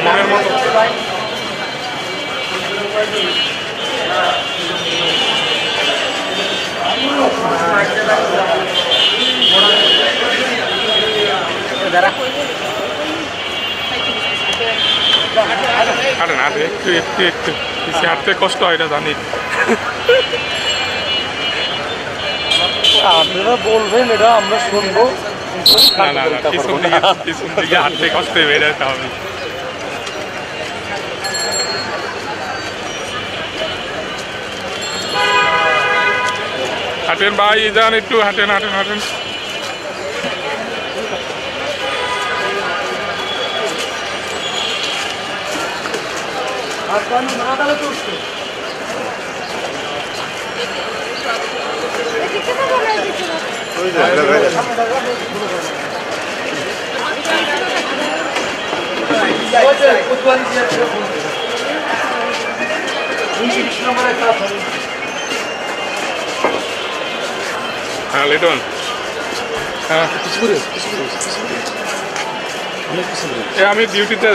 মনের মতো। আরে না একটু একটু একটু পিছিয়ে হাঁটতে কষ্ট হয়, এটা জানি। আপনারা বলবেন, এটা আমরা শুনবো। না না না, পিছন দিকে হাঁটতে কষ্ট বেড়ে যেতে হবে। হাঁটেন ভাই, যান একটু হাঁটেন হাঁটেন হাঁটেন। হ্যাঁ লিটন, হ্যাঁ আমি ডিউটিতে।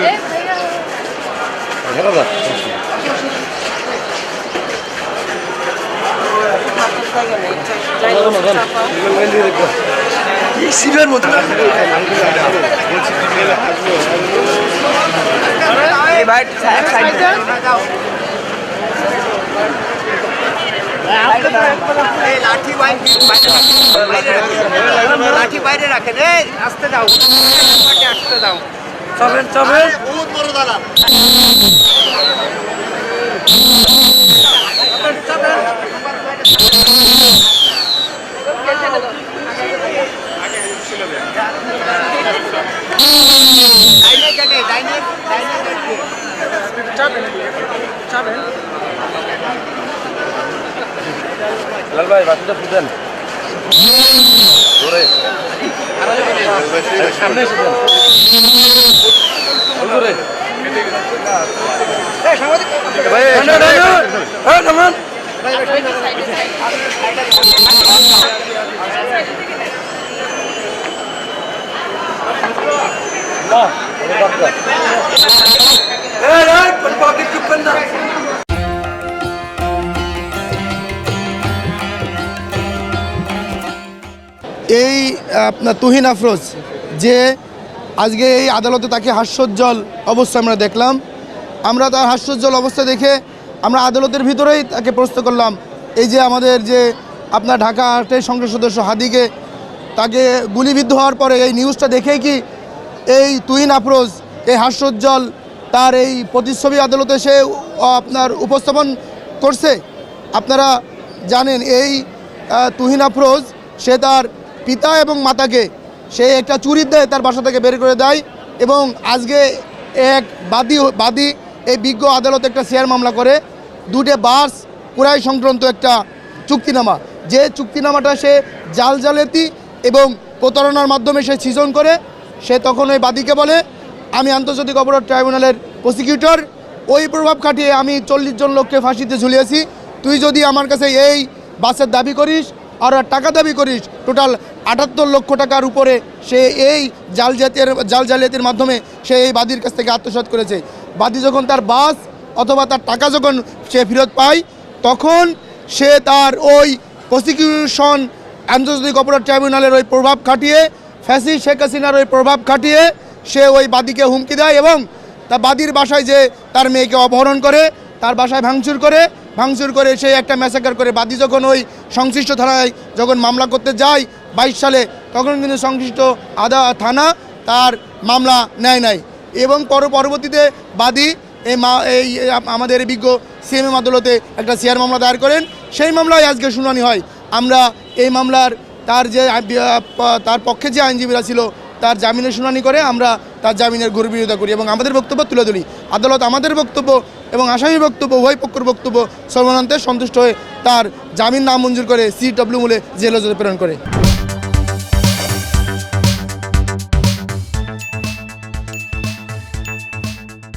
লাঠি বাইরে রাখেন, আসতে দাও, আসতে দাও। চলেন চলেন। বহুত বড় দালাল। লাল ভাই বাসুটা ফুটেন সামনে এসে এই আপনার তুহিন আফরোজ যে আজকে এই আদালতে তাকে হাস্যোজ্জ্বল অবস্থা আমরা দেখলাম। আমরা তার হাস্যোজ্জ্বল অবস্থা দেখে আমরা আদালতের ভিতরেই তাকে প্রশ্ন করলাম, এই যে আমাদের যে আপনার ঢাকা আর্টের সংসদ সদস্য হাদিকে তাকে গুলিবিদ্ধ হওয়ার পরে এই নিউজটা দেখেই কি এই তুহিন আফরোজ এই হাস্যোজ্জ্বল তার এই প্রতিচ্ছবি আদালতে সে আপনার উপস্থাপন করছে? আপনারা জানেন এই তুহিন আফরোজ সে তার পিতা এবং মাতাকে সে একটা চুরির দেয়, তার বাসা থেকে বের করে দেয় এবং আজকে এক বাদী এই বিজ্ঞ আদালতে একটা শেয়ার মামলা করে দুটো বাস ক্রয় সংক্রান্ত একটা চুক্তিনামা, যে চুক্তিনামাটা সে জালজালেতি এবং প্রতারণার মাধ্যমে সে সৃজন করে। সে তখন ওই বাদীকে বলে, আমি আন্তর্জাতিক অপরাধ ট্রাইব্যুনালের প্রসিকিউটর, ওই প্রভাব খাটিয়ে আমি 40 জন লোককে ফাঁসিতে ঝুলিয়েছি, তুই যদি আমার কাছে এই বাসের দাবি করিস আর টাকা দাবি করিস টোটাল 78 লক্ষ টাকার উপরে সে এই জালজালিয়াতির মাধ্যমে সে এই বাদীর কাছ থেকে আত্মসাৎ করেছে। বাদী যখন তার বাস অথবা তার টাকা যখন সে ফেরত পায় তখন সে তার ওই প্রসিকিউশন আন্তর্জাতিক অপরাধ ট্রাইব্যুনালের ওই প্রভাব খাটিয়ে ফ্যাসিস্ট শেখ হাসিনার ওই প্রভাব খাটিয়ে সে ওই বাদীকে হুমকি দেয় এবং তার বাদীর বাসায় যে তার মেয়েকে অপহরণ করে, তার বাসায় ভাঙচুর করে সে একটা ম্যাসাকার করে। বাদী যখন ওই সংশ্লিষ্ট থানায় যখন মামলা করতে যায় 22 সালে, তখন কিন্তু সংশ্লিষ্ট থানা তার মামলা নেয় নাই এবং পরবর্তীতে বাদী এই আমাদের বিজ্ঞ সিএমএম আদালতে একটা শেয়ার মামলা দায়ের করেন। সেই মামলায় আজকে শুনানি হয়। আমরা এই মামলার তার পক্ষে যে আইনজীবীরা ছিল তার জামিনের শুনানি করে আমরা তার জামিনের বিরোধিতা করি এবং আমাদের বক্তব্য তুলে ধরি। আদালত আমাদের বক্তব্য এবং আসামির বক্তব্য উভয় পক্ষের বক্তব্য সর্বানন্তে সন্তুষ্ট হয়ে তার জামিন নামঞ্জুর করে CW মূলে জেল হাজতে প্রেরণ করে।